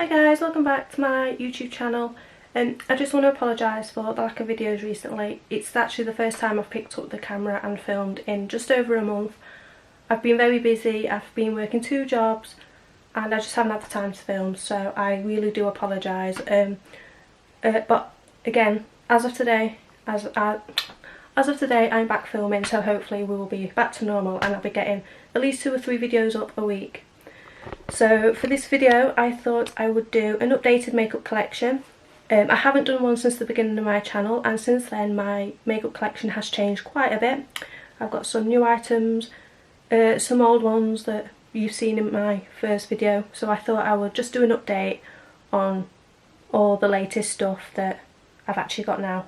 guys, welcome back to my YouTube channel. I just want to apologise for the lack of videos recently. It's actually the first time I've picked up the camera and filmed in just over a month. I've been very busy, I've been working 2 jobs and I just haven't had the time to film, so I really do apologise. But again, as of today I'm back filming, so hopefully we will be back to normal and I'll be getting at least 2 or 3 videos up a week. So for this video I thought I would do an updated makeup collection. I haven't done one since the beginning of my channel, and since then my makeup collection has changed quite a bit. I've got some new items, some old ones that you've seen in my first video, so I thought I would just do an update on all the latest stuff that I've actually got now.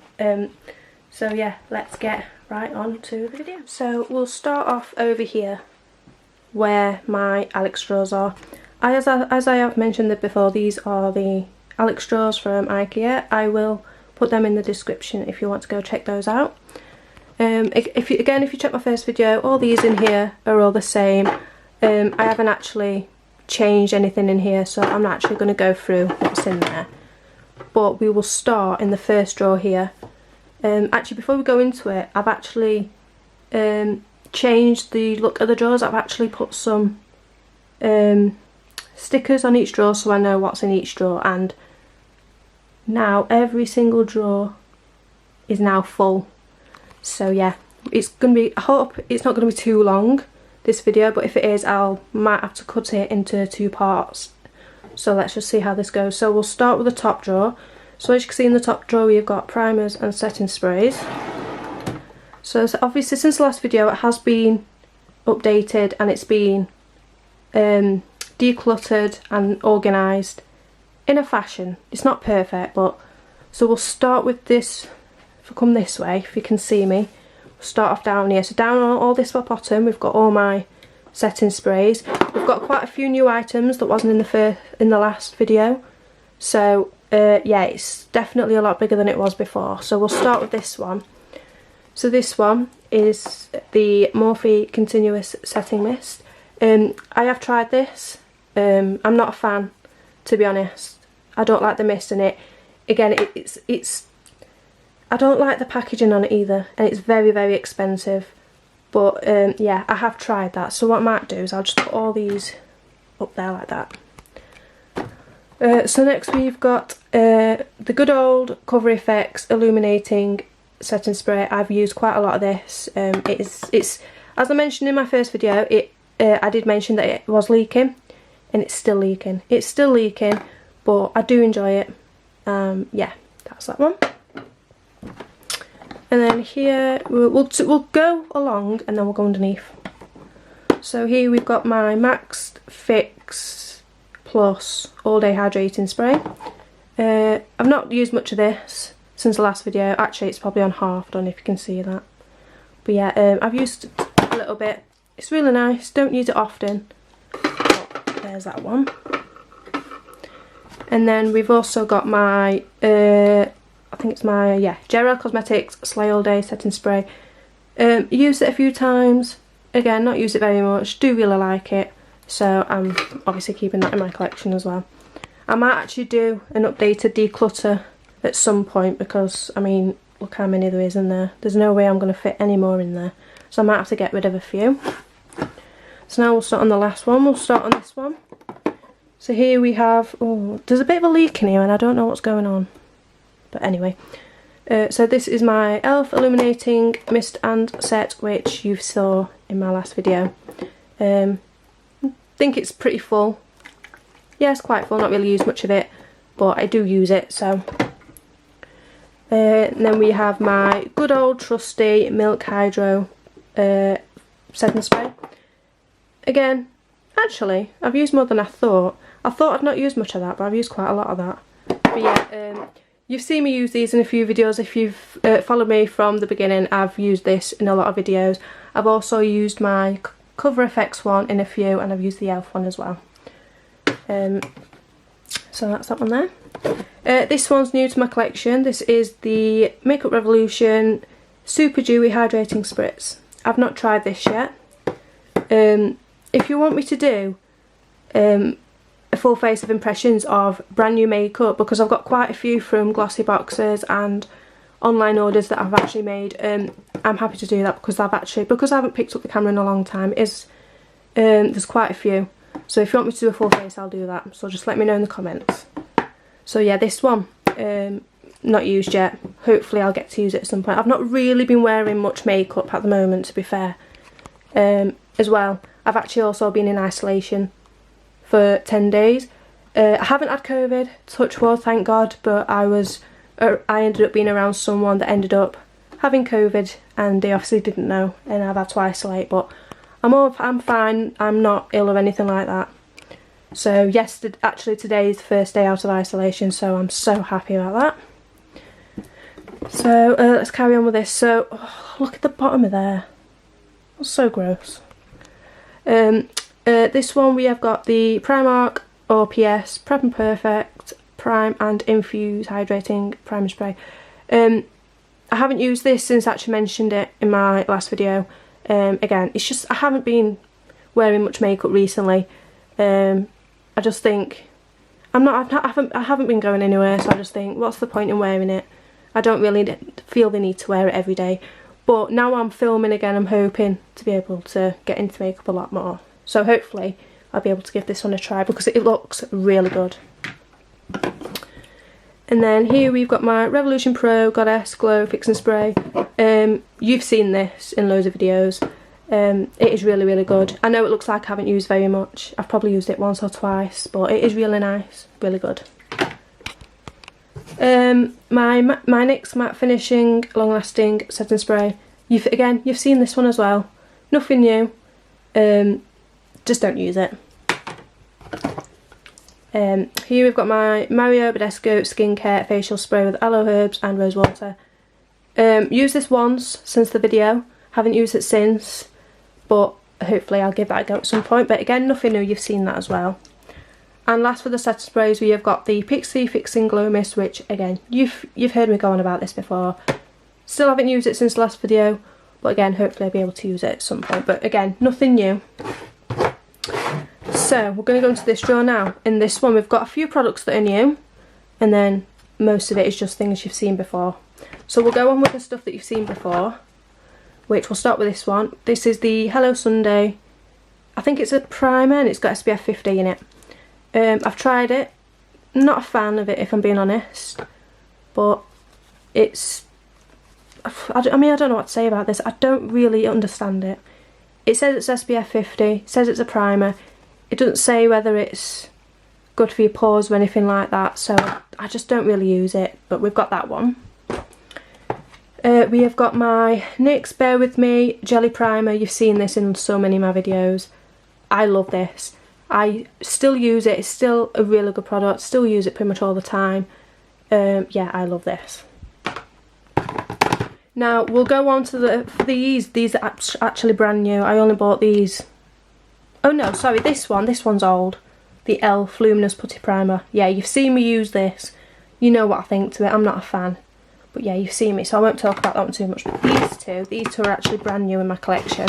So yeah, let's get right on to the video. So we'll start off over here where my Alex straws are. As I have mentioned before, these are the Alex straws from IKEA. I will put them in the description if you want to go check those out. If you check my first video, all these in here are all the same. I haven't actually changed anything in here, so I'm not actually going to go through what's in there. But we will start in the first drawer here. Actually, before we go into it, I've actually changed the look of the drawers. I've actually put some stickers on each drawer so I know what's in each drawer, and now every single drawer is now full. So yeah, it's gonna be, I hope it's not gonna be too long, this video, but if it is, might have to cut it into 2 parts. So let's just see how this goes. So we'll start with the top drawer. So as you can see in the top drawer, we've got primers and setting sprays. So obviously since the last video it has been updated and it's been decluttered and organised in a fashion. It's not perfect, but so we'll start with this. If I come this way, if you can see me, we'll start off down here. So down on all this bottom we've got all my setting sprays. We've got quite a few new items that wasn't in the last video. So yeah, it's definitely a lot bigger than it was before. So we'll start with this one. So this one is the Morphe Continuous Setting Mist. I have tried this. I'm not a fan, to be honest. I don't like the mist in it. Again, it's I don't like the packaging on it either, and it's very, very expensive. But yeah, I have tried that. So what I might do is I'll just put all these up there like that. So next we've got the good old Cover FX Illuminating Setting Spray. I've used quite a lot of this. It's as I mentioned in my first video, I did mention that it was leaking, and it's still leaking. It's still leaking, but I do enjoy it. Yeah, that's that one. And then here we'll go along and then we'll go underneath. So here we've got my Max Fix Plus All Day Hydrating Spray. I've not used much of this since the last video. Actually, it's probably on half. I don't know if you can see that. But yeah, I've used a little bit. It's really nice. Don't use it often. But there's that one. And then we've also got my, I think it's my, yeah, Gerald Cosmetics Slay All Day Setting Spray. Used it a few times. Again, not used it very much. Do really like it. So I'm obviously keeping that in my collection as well. I might actually do an updated declutter at some point, because I mean, look how many there is in there. There's no way I'm going to fit any more in there, so I might have to get rid of a few. So now we'll start on the last one. We'll start on this one. So here we have, oh, there's a bit of a leak in here and I don't know what's going on, but anyway. So this is my e.l.f. Illuminating Mist and Set, which you saw in my last video. I think it's pretty full. Yeah, it's quite full, not really used much of it, but I do use it, so. And then we have my good old trusty Milk Hydro setting spray. Again, actually, I've used more than I thought. I thought I'd not used much of that, but I've used quite a lot of that. But yeah, you've seen me use these in a few videos. If you've followed me from the beginning, I've used this in a lot of videos. I've also used my Cover FX one in a few, and I've used the e.l.f. one as well. So that's that one there. This one's new to my collection. This is the Makeup Revolution Super Dewy Hydrating Spritz. I've not tried this yet. If you want me to do a full face of impressions of brand new makeup, because I've got quite a few from Glossy Boxes and online orders that I've actually made. I'm happy to do that because I haven't picked up the camera in a long time. There's quite a few, so if you want me to do a full face, I'll do that. So just let me know in the comments. So yeah, this one, not used yet. Hopefully I'll get to use it at some point. I've not really been wearing much makeup at the moment, to be fair. As well, I've actually also been in isolation for 10 days. I haven't had COVID, touch wood, thank God, but I ended up being around someone that ended up having COVID, and they obviously didn't know, and I've had to isolate, but I'm fine. I'm not ill or anything like that. So yes, actually today is the first day out of isolation, so I'm so happy about that. So let's carry on with this. So look at the bottom of there. That's so gross. This one we have got the Primark OPS Prep and Perfect Prime and Infuse Hydrating Primer Spray. I haven't used this since I actually mentioned it in my last video. Again, it's just I haven't been wearing much makeup recently. I just think I haven't been going anywhere, so I just think, what's the point in wearing it? I don't really feel the need to wear it every day. But now I'm filming again, I'm hoping to be able to get into makeup a lot more. So hopefully I'll be able to give this one a try because it looks really good. And then here we've got my Revolution Pro Goddess Glow Fixing Spray. You've seen this in loads of videos. It is really, really good. I know it looks like I haven't used very much. I've probably used it once or twice, but it is really nice, really good. My NYX Matte Finishing Long Lasting Setting Spray. You've seen this one as well. Nothing new. Just don't use it. Here we've got my Mario Badescu Skincare Facial Spray with aloe herbs and rose water. Used this once since the video. Haven't used it since, but hopefully I'll give that a go at some point. But again, nothing new. You've seen that as well. And last for the set of sprays, we have got the Pixi Fixing Glow Mist, which again, you've heard me go on about this before. Still haven't used it since the last video, but again, hopefully I'll be able to use it at some point. But again, nothing new. So we're going to go into this drawer now. In this one, we've got a few products that are new, and then most of it is just things you've seen before. So we'll go on with the stuff that you've seen before, which we'll start with this one. This is the Hello Sunday. I think it's a primer and it's got SPF 50 in it. I've tried it. Not a fan of it, if I'm being honest, but it's... I mean, I don't know what to say about this. I don't really understand it. It says it's SPF 50, it says it's a primer. It doesn't say whether it's good for your pores or anything like that, so I just don't really use it, but we've got that one. We have got my NYX Bear With Me Jelly Primer. You've seen this in so many of my videos. I love this. I still use it. It's still a really good product. Still use it pretty much all the time. Yeah, I love this. Now we'll go on to these. These are actually brand new. I only bought these. Oh no, sorry, this one's old. The e.l.f. Luminous Putty Primer. Yeah, you've seen me use this. You know what I think to it. I'm not a fan. But yeah, you've seen me, so I won't talk about that one too much. But these two are actually brand new in my collection.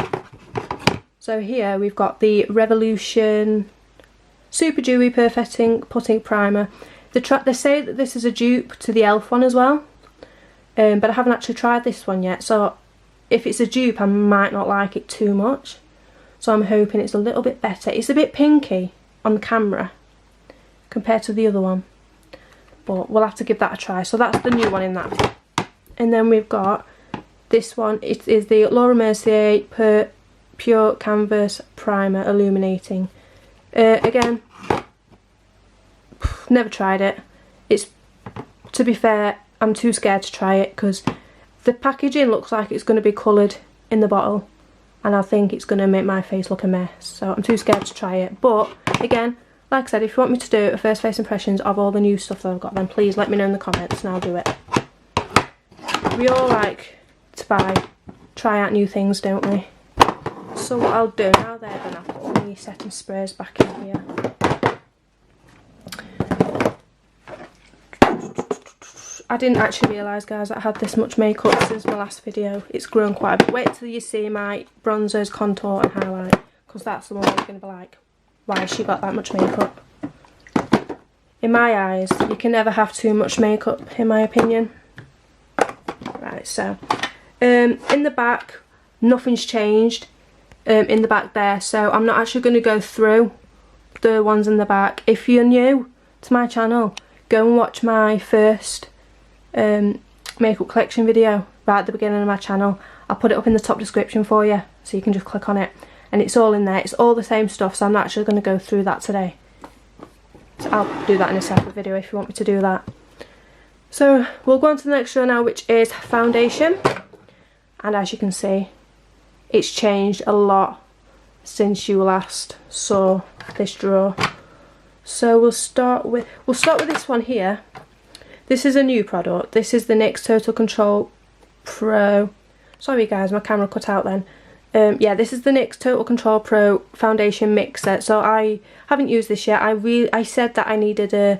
So here we've got the Revolution Super Dewy Perfecting Putting Primer. They say that this is a dupe to the e.l.f. one as well. But I haven't actually tried this one yet, so if it's a dupe I might not like it too much. So I'm hoping it's a little bit better. It's a bit pinky on the camera compared to the other one, but we'll have to give that a try. So that's the new one in that. And then we've got this one. It is the Laura Mercier Pure Canvas Primer Illuminating. Again, never tried it. To be fair, I'm too scared to try it because the packaging looks like it's going to be coloured in the bottle, and I think it's going to make my face look a mess, so I'm too scared to try it. But again, like I said, if you want me to do a first face impressions of all the new stuff that I've got, then please let me know in the comments and I'll do it. We all like to try out new things, don't we? So what I'll do, now they're done, I'll put all the setting sprays back in here. I didn't actually realise, guys, that I had this much makeup since my last video. It's grown quite a bit. Wait till you see my bronzers, contour and highlight, because that's the one you're going to be like, why has she got that much makeup? in my eyes, you can never have too much makeup, in my opinion. Right, so in the back, nothing's changed in the back there, so I'm not actually going to go through the ones in the back. If you're new to my channel, go and watch my first makeup collection video right at the beginning of my channel. I'll put it up in the top description for you, so you can just click on it, and it's all in there. It's all the same stuff, so I'm not actually going to go through that today. So I'll do that in a separate video if you want me to do that. So we'll go on to the next drawer now, which is foundation. And as you can see, it's changed a lot since you last saw this drawer. So we'll start with this one here. This is a new product. This is the NYX Total Control Pro. Sorry guys, my camera cut out then. Yeah, this is the NYX Total Control Pro foundation mixer. So I haven't used this yet. I said that I needed a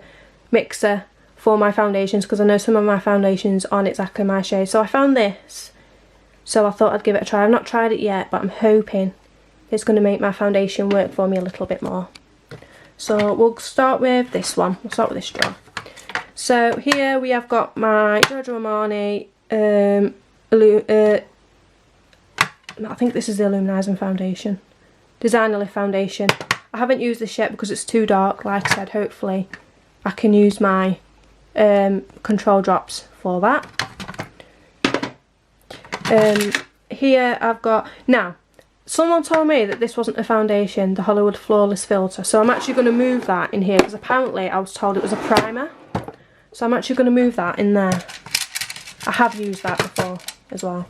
mixer for my foundations because I know some of my foundations aren't exactly my shade. So I found this. So I thought I'd give it a try. I've not tried it yet, but I'm hoping it's going to make my foundation work for me a little bit more. So we'll start with this one. We'll start with this drawer. So here we have got my Giorgio Armani, I think this is the Illuminizing foundation, Designer Lift foundation. I haven't used this yet because it's too dark. Like I said, hopefully I can use my control drops for that. Here I've got, now someone told me that this wasn't a foundation, the Hollywood Flawless Filter, so I'm actually going to move that in here because apparently I was told it was a primer. So I'm actually going to move that in there. I have used that before as well.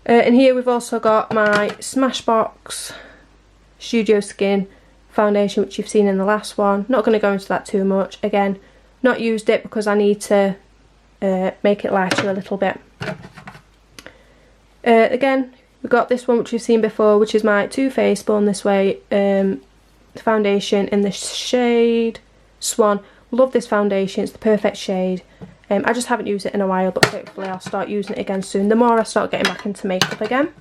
And here we've also got my Smashbox Studio Skin foundation, which you've seen in the last one. Not going to go into that too much. Again, not used it because I need to make it lighter a little bit. Again, we've got this one which you've seen before, which is my Too Faced Born This Way foundation in the shade Swan. Love this foundation, it's the perfect shade. I just haven't used it in a while, but hopefully I'll start using it again soon, the more I start getting back into makeup again.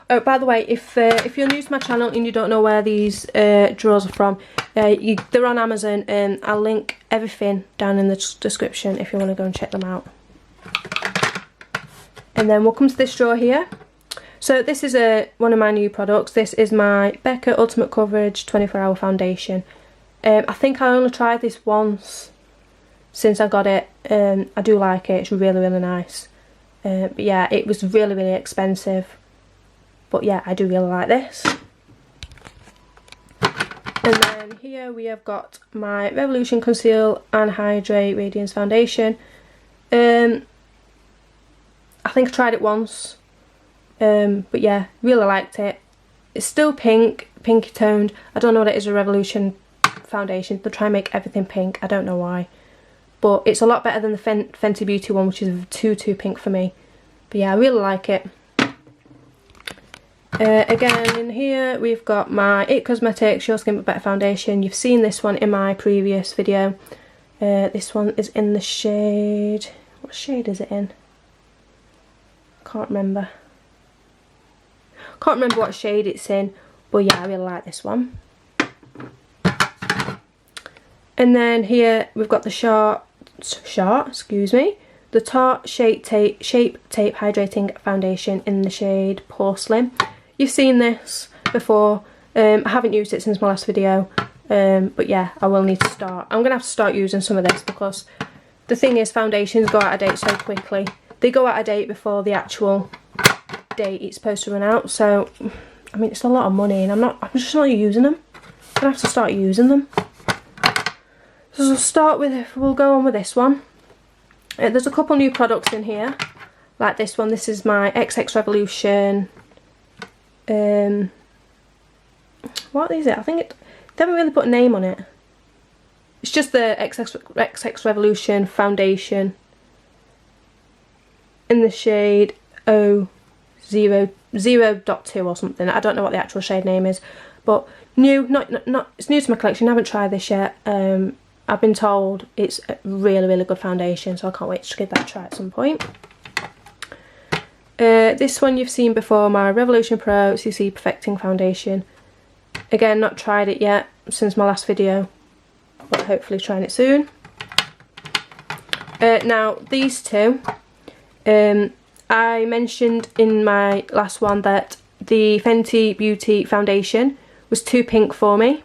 Oh, by the way, if you're new to my channel and you don't know where these drawers are from, they're on Amazon, and I'll link everything down in the description if you want to go and check them out. And then we'll come to this drawer here. So this is one of my new products. This is my Becca Ultimate Coverage 24-Hour Foundation. I think I only tried this once since I got it. I do like it, it's really, really nice. But yeah, it was really, really expensive. But yeah, I do really like this. And then here we have got my Revolution Conceal and Hydrate Radiance Foundation. I think I tried it once. But yeah, really liked it. It's still pink, pinky toned. I don't know what it is, a Revolution foundation. They try and make everything pink, I don't know why. But it's a lot better than the Fenty Beauty one, which is too pink for me. But yeah, I really like it. Again, in here we've got my IT Cosmetics Your Skin But Better foundation. You've seen this one in my previous video. This one is in the shade... what shade is it in? Can't remember. Can't remember what shade it's in. But yeah, I really like this one. And then here we've got the the Tarte Shape Tape Hydrating Foundation in the shade Porcelain. You've seen this before. I haven't used it since my last video, but yeah, I will need to start. I'm gonna have to start using some of this because the thing is, foundations go out of date so quickly. They go out of date before the actual date it's supposed to run out. So I mean, it's a lot of money, and I'm just not using them. I'm gonna have to start using them. So we'll go on with this one. There's a couple new products in here, like this one. This is my XX Revolution. What is it? I think they haven't really put a name on it. It's just the XX Revolution foundation in the shade 0.2 or something. I don't know what the actual shade name is, but new. It's new to my collection. I haven't tried this yet. I've been told it's a really, really good foundation, so I can't wait to give that a try at some point. This one you've seen before, my Revolution Pro CC Perfecting Foundation. Again, not tried it yet. since my last video, but hopefully trying it soon. Now these two, I mentioned in my last one that the Fenty Beauty foundation was too pink for me,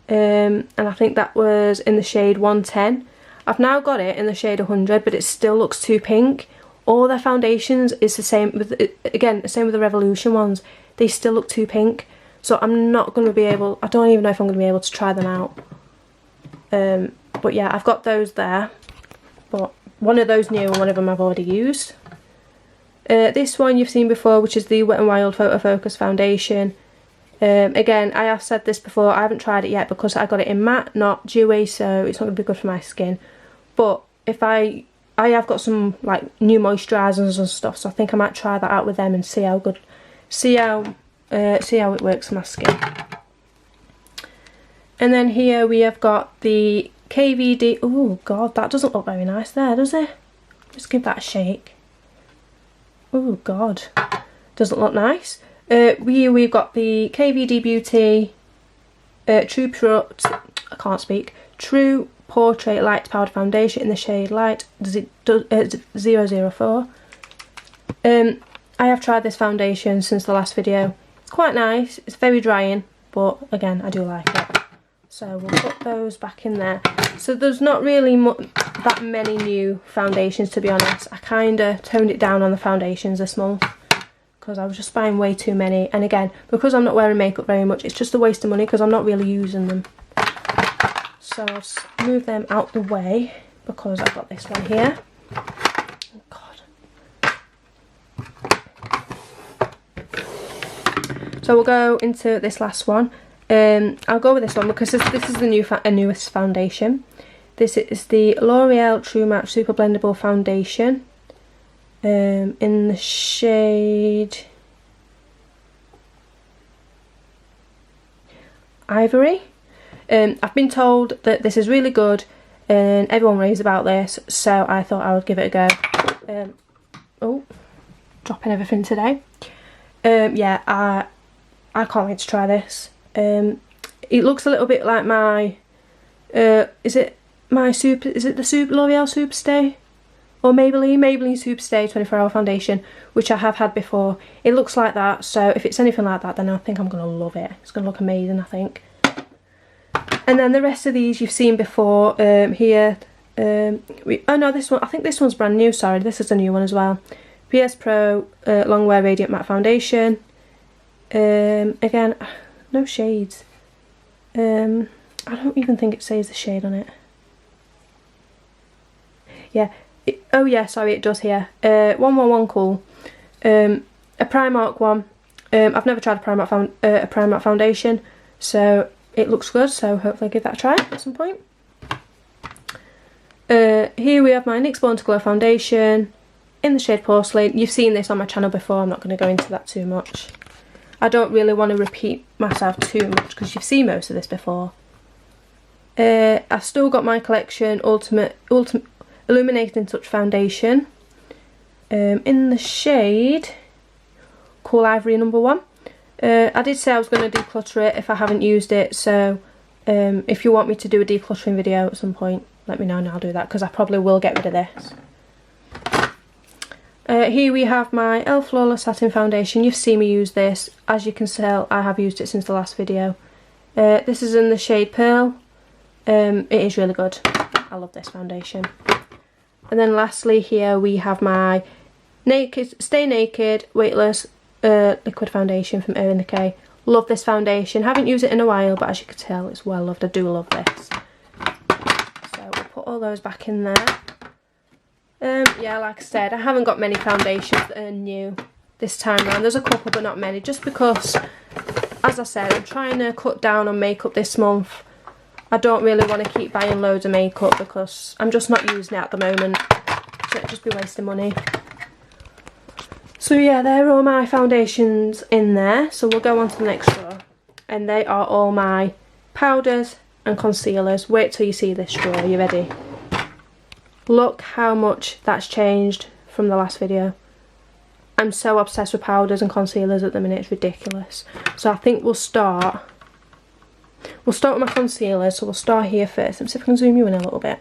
and I think that was in the shade 110. I've now got it in the shade 100, but it still looks too pink. All their foundations is the same with, again, the same with the Revolution ones. They still look too pink, so I'm not going to be able, I don't even know if I'm going to be able to try them out. But yeah, I've got those there, but one of those new and one of them I've already used. This one you've seen before, which is the Wet n Wild Photo Focus foundation. Again, I have said this before, I haven't tried it yet because I got it in matte, not dewy, so it's not going to be good for my skin. But if I have got some like new moisturisers and stuff, so I think I might try that out with them and see how good, see how it works for my skin. And then here we have got the KVD. Oh god, that doesn't look very nice there, does it? Just give that a shake. Oh god, doesn't look nice. We've got the KVD Beauty True Portrait Light Powder Foundation in the shade Light 004. I have tried this foundation since the last video. It's quite nice, it's very drying, but again, I do like it. So we'll put those back in there. So there's not really that many new foundations, to be honest. I kind of toned it down on the foundations this month because I was just buying way too many. And again, because I'm not wearing makeup very much, it's just a waste of money because I'm not really using them. So I'll just move them out the way because I've got this one here. Oh god. So we'll go into this last one. I'll go with this one because this is the newest foundation. This is the L'Oreal True Match Super Blendable Foundation in the shade Ivory. I've been told that this is really good and everyone raves about this, so I thought I would give it a go. Oh, dropping everything today. Yeah, I can't wait to try this. It looks a little bit like my is it the L'Oreal Superstay or Maybelline Superstay 24-hour foundation, which I have had before. It looks like that, so if it's anything like that, then I think I'm gonna love it. It's gonna look amazing, I think. And then the rest of these you've seen before. Here, oh no, this one, I think this one's brand new. Sorry, this is a new one as well. PS Pro Longwear Radiant Matte Foundation. Again, no shades. I don't even think it says the shade on it. Yeah. Oh yeah, sorry, it does here. 111 Cool. A Primark one. I've never tried a Primark foundation, so it looks good. So hopefully I'll give that a try at some point. Here we have my NYX Born to Glow foundation in the shade Porcelain. You've seen this on my channel before. I'm not going to go into that too much. I don't really want to repeat myself too much because you've seen most of this before. I've still got my collection Ultimate Illuminating Touch foundation in the shade Cool Ivory number 1. I did say I was going to declutter it if I haven't used it, so if you want me to do a decluttering video at some point, let me know and I'll do that because I probably will get rid of this. Here we have my e.l.f. Flawless Satin Foundation. You've seen me use this. As you can tell, I have used it since the last video. This is in the shade Pearl. It is really good. I love this foundation. And then lastly here we have my Stay Naked Weightless Liquid Foundation from Urban Decay. Love this foundation. Haven't used it in a while, but as you can tell, it's well loved. I do love this. So we'll put all those back in there. Yeah, like I said, I haven't got many foundations that are new this time around. There's a couple, but not many, just because, as I said, I'm trying to cut down on makeup this month. I don't really want to keep buying loads of makeup because I'm just not using it at the moment, so it'd just be wasting money. So yeah, there are all my foundations in there, so we'll go on to the next drawer, and they are all my powders and concealers. Wait till you see this drawer. Are you ready? Look how much that's changed from the last video. I'm so obsessed with powders and concealers at the minute, it's ridiculous. So I think we'll start We'll start with my concealer, so we'll start here first. Let me see if I can zoom you in a little bit.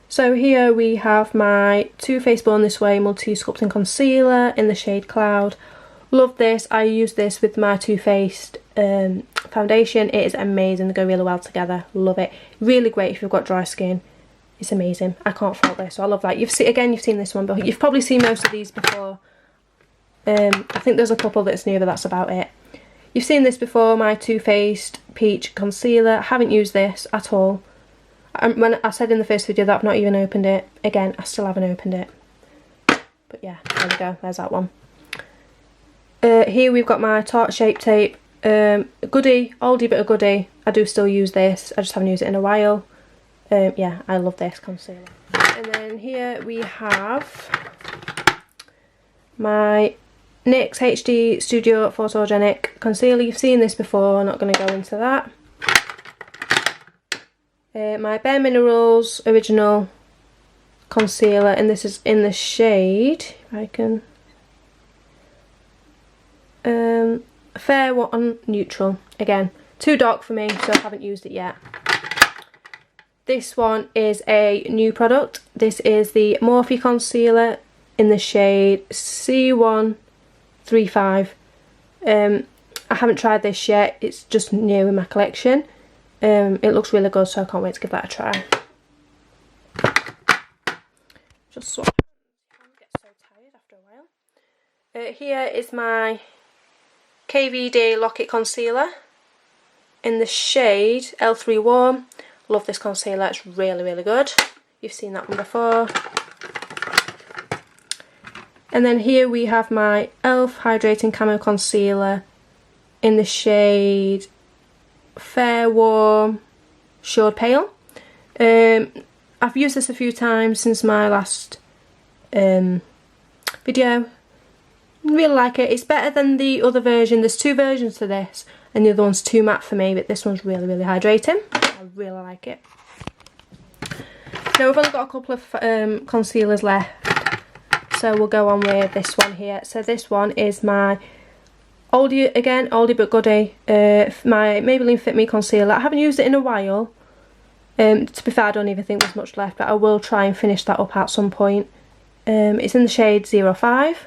So here we have my Too Faced Born This Way Multi-Sculpting Concealer in the shade Cloud. Love this. I use this with my Too Faced foundation. It is amazing. They go really well together. Love it. Really great if you've got dry skin. It's amazing. I can't fault this. So I love that. You've seen this one, but you've probably seen most of these before. I think there's a couple that's new, but that's about it. You've seen this before, my Too Faced Peach Concealer. I haven't used this at all. When I said in the first video that I've not even opened it, again, I still haven't opened it. But yeah, there we go, there's that one. Here we've got my Tarte Shape Tape. Goodie, oldie but a goodie. I do still use this, I just haven't used it in a while. Yeah, I love this concealer. And then here we have my NYX HD Studio Photogenic Concealer. You've seen this before, I'm not going to go into that. My Bare Minerals Original Concealer, and this is in the shade, if I can, Fair One Neutral. Again, too dark for me, so I haven't used it yet. This one is a new product. This is the Morphe Concealer in the shade C135. I haven't tried this yet, it's just new in my collection. It looks really good, so I can't wait to give that a try. Just so I get so tired after a while. Here is my KVD Lock-It Concealer in the shade L3 Warm. Love this concealer, it's really, really good. You've seen that one before. And then here we have my e.l.f. Hydrating Camo Concealer in the shade Fair Warm Shade Pale. I've used this a few times since my last video. Really like it. It's better than the other version. There's two versions to this, and the other one's too matte for me, but this one's really, really hydrating. I really like it. Now we've only got a couple of concealers left, so we'll go on with this one here. So this one is my oldie, again, oldie but goodie, my Maybelline Fit Me Concealer. I haven't used it in a while. To be fair, I don't even think there's much left, but I will try and finish that up at some point. It's in the shade 05.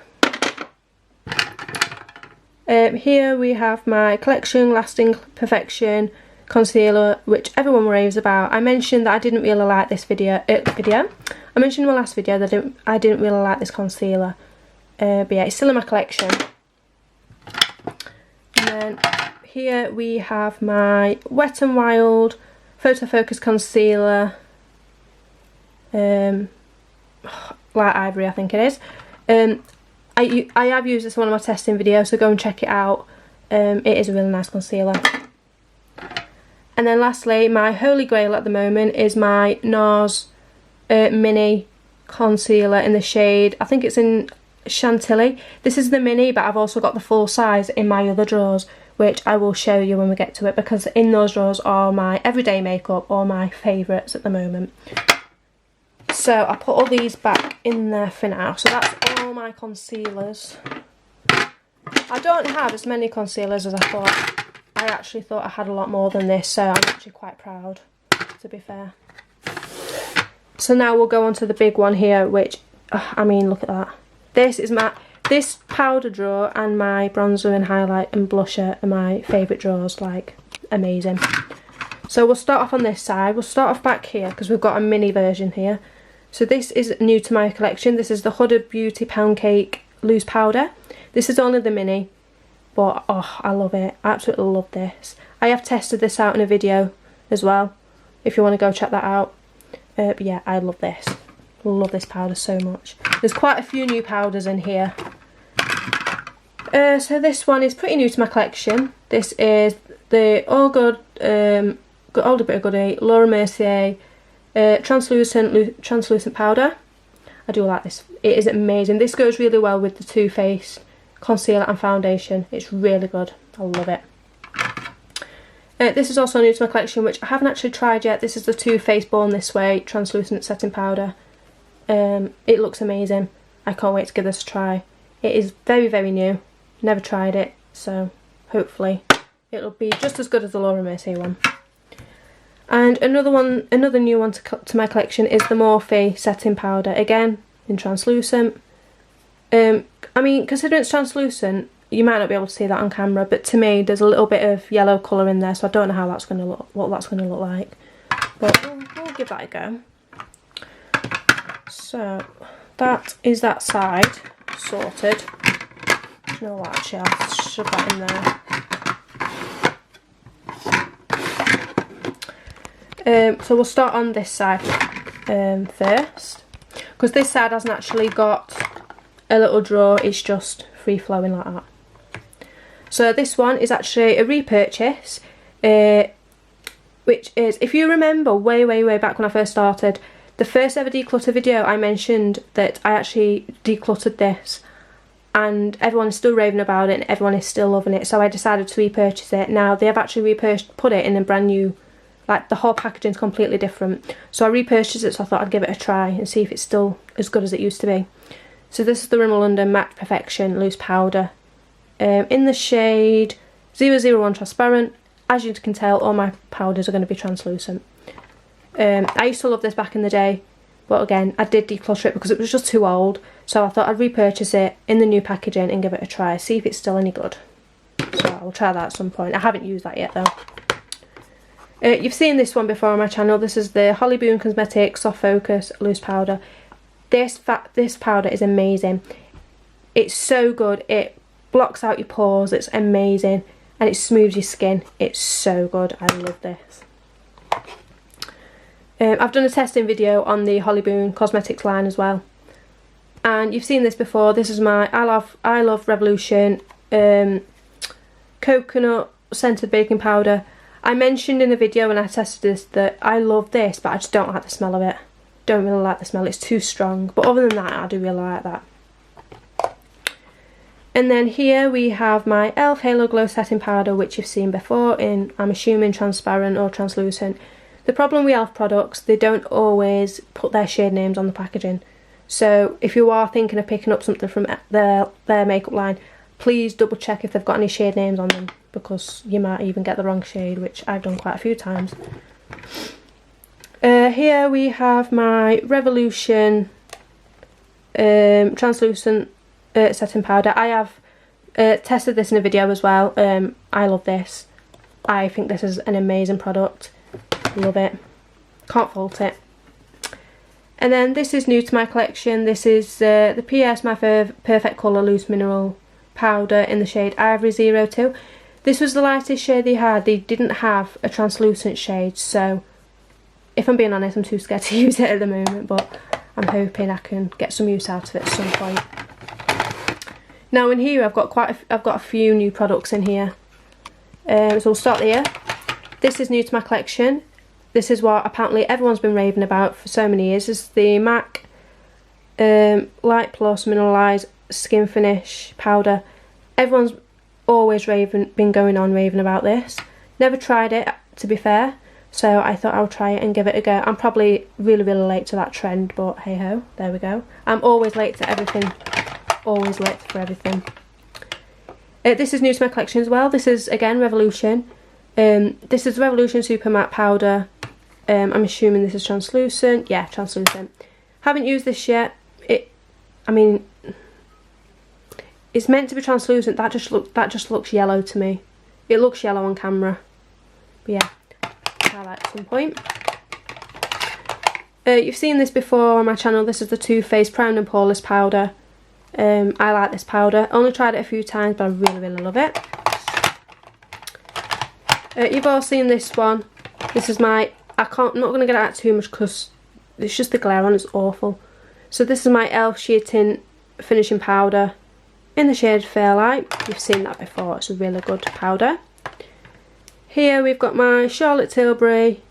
Here we have my Collection Lasting Perfection Concealer, which everyone raves about. I mentioned that I didn't really like this I mentioned in my last video that I didn't really like this concealer. But yeah, it's still in my collection. And then here we have my Wet n Wild Photo Focus Concealer, Light Ivory I think it is. I have used this in one of my testing videos, so go and check it out. It is a really nice concealer. And then lastly, my holy grail at the moment is my NARS Mini Concealer in the shade, I think it's in Chantilly. This is the mini, but I've also got the full size in my other drawers, which I will show you when we get to it, because in those drawers are my everyday makeup, or my favourites at the moment. So I put all these back in there for now. So that's all my concealers. I don't have as many concealers as I thought. I actually thought I had a lot more than this, so I'm actually quite proud, to be fair. So now we'll go on to the big one here, which, I mean, look at that. This powder drawer and my bronzer and highlight and blusher are my favourite drawers, like, amazing. So we'll start off on this side. We'll start off back here, because we've got a mini version here. So this is new to my collection. This is the Huda Beauty Pound Cake Loose Powder. This is only the mini, but oh, I love it. I absolutely love this. I have tested this out in a video as well, if you want to go check that out. But yeah, I love this. Love this powder so much. There's quite a few new powders in here. So this one is pretty new to my collection. This is the All Good, Older Bit of Goodie, Laura Mercier translucent powder. I do like this. It is amazing. This goes really well with the Too Faced concealer and foundation. It's really good. I love it. This is also new to my collection, which I haven't actually tried yet. This is the Too Faced Born This Way translucent setting powder. It looks amazing. I can't wait to give this a try. It is very, very new. Never tried it, so hopefully it'll be just as good as the Laura Mercier one. And another new one to my collection is the Morphe setting powder, again in translucent. I mean, considering it's translucent, you might not be able to see that on camera, but to me there's a little bit of yellow colour in there, so I don't know how that's going to look, what that's going to look like, but we'll give that a go. So that is that side sorted. You know what, actually I'll shove that in there. So we'll start on this side first, because this side hasn't actually got a little drawer, it's just free flowing like that. So this one is actually a repurchase, which is, if you remember way back when I first started, the first ever declutter video, I mentioned that I actually decluttered this and everyone is still raving about it and everyone is still loving it, so I decided to repurchase it. Now they have actually put it in a brand new, like the whole packaging's completely different, so I repurchased it, so I thought I'd give it a try and see if it's still as good as it used to be. So this is the Rimmel London Matte Perfection Loose Powder, in the shade 001 Transparent. As you can tell, all my powders are going to be translucent. I used to love this back in the day, but again I did declutter it because it was just too old, so I thought I'd repurchase it in the new packaging and give it a try, see if it's still any good. So I'll try that at some point. I haven't used that yet though. You've seen this one before on my channel. This is the Holly Boone Cosmetics Soft Focus Loose Powder. This powder is amazing. It's so good. It blocks out your pores. It's amazing. And it smooths your skin. It's so good. I love this. I've done a testing video on the Holly Boone Cosmetics line as well. And you've seen this before. This is my I Love Revolution coconut scented baking powder. I mentioned in the video when I tested this that I love this, but I just don't like the smell of it. Don't really like the smell, it's too strong, but other than that I do really like that. And then here we have my e.l.f. Halo Glow setting powder, which you've seen before in, I'm assuming, transparent or translucent. The problem with e.l.f. products, they don't always put their shade names on the packaging, so if you are thinking of picking up something from their makeup line, please double check if they've got any shade names on them, because you might even get the wrong shade, which I've done quite a few times. Here we have my Revolution translucent setting powder. I have tested this in a video as well. I love this. I think this is an amazing product. Love it. Can't fault it. And then this is new to my collection. This is the PS My Perfect Colour Loose Mineral Powder in the shade Ivory 02. This was the lightest shade they had. They didn't have a translucent shade, so if I'm being honest, I'm too scared to use it at the moment, but I'm hoping I can get some use out of it at some point. Now in here I've got a few new products in here. So we'll start here. This is new to my collection. This is what apparently everyone's been raving about for so many years. This is the MAC Light Plus Mineralized Skin Finish Powder. Everyone's always been going on raving about this. Never tried it, to be fair, so I thought I'll try it and give it a go. I'm probably really late to that trend, but hey ho, there we go. I'm always late to everything. Always late for everything. This is new to my collection as well. This is again Revolution. This is Revolution Super Matte Powder. I'm assuming this is translucent. Yeah, translucent. Haven't used this yet. I mean, it's meant to be translucent. That just looks yellow to me. It looks yellow on camera. But yeah, try that at some point. You've seen this before on my channel. This is the Too Faced Primed and Poreless Powder. I like this powder. Only tried it a few times, but I really love it. You've all seen this one. This is my, I'm not going to get out too much because it's just the glare on, it's awful. So this is my e.l.f. Sheer Tint Finishing Powder in the shade Fairlight. You've seen that before, it's a really good powder. Here we've got my Charlotte Tilbury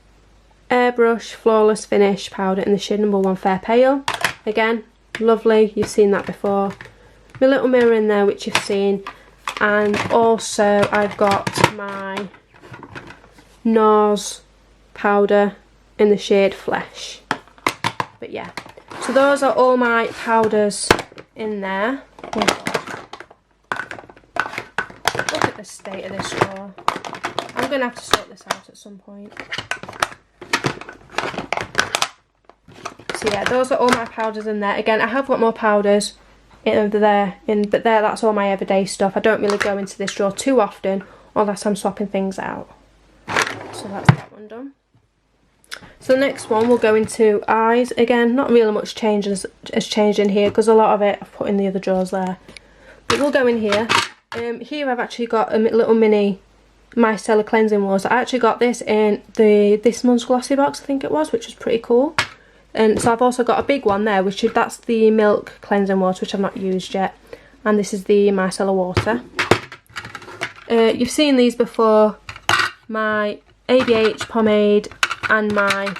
Airbrush Flawless Finish Powder in the shade number 1 Fair Pale. Again, lovely, you've seen that before. My little mirror in there, which you've seen. And also I've got my NARS powder in the shade Flesh. But yeah, so those are all my powders in there. Oh God. Look at the state of this drawer. going to have to sort this out at some point. So yeah, those are all my powders in there. Again, I have got more powders over there, but that's all my everyday stuff. I don't really go into this drawer too often unless I'm swapping things out. So that's that one done. So the next one we'll go into eyes. Again, not really much change has changed in here because a lot of it I've put in the other drawers there. But we'll go in here. Here I've actually got a little mini micellar cleansing water. I actually got this in this month's glossy box, I think it was, which was pretty cool. And so I've also got a big one there, that's the milk cleansing water, which I've not used yet. And this is the micellar water. You've seen these before, my ABH pomade and my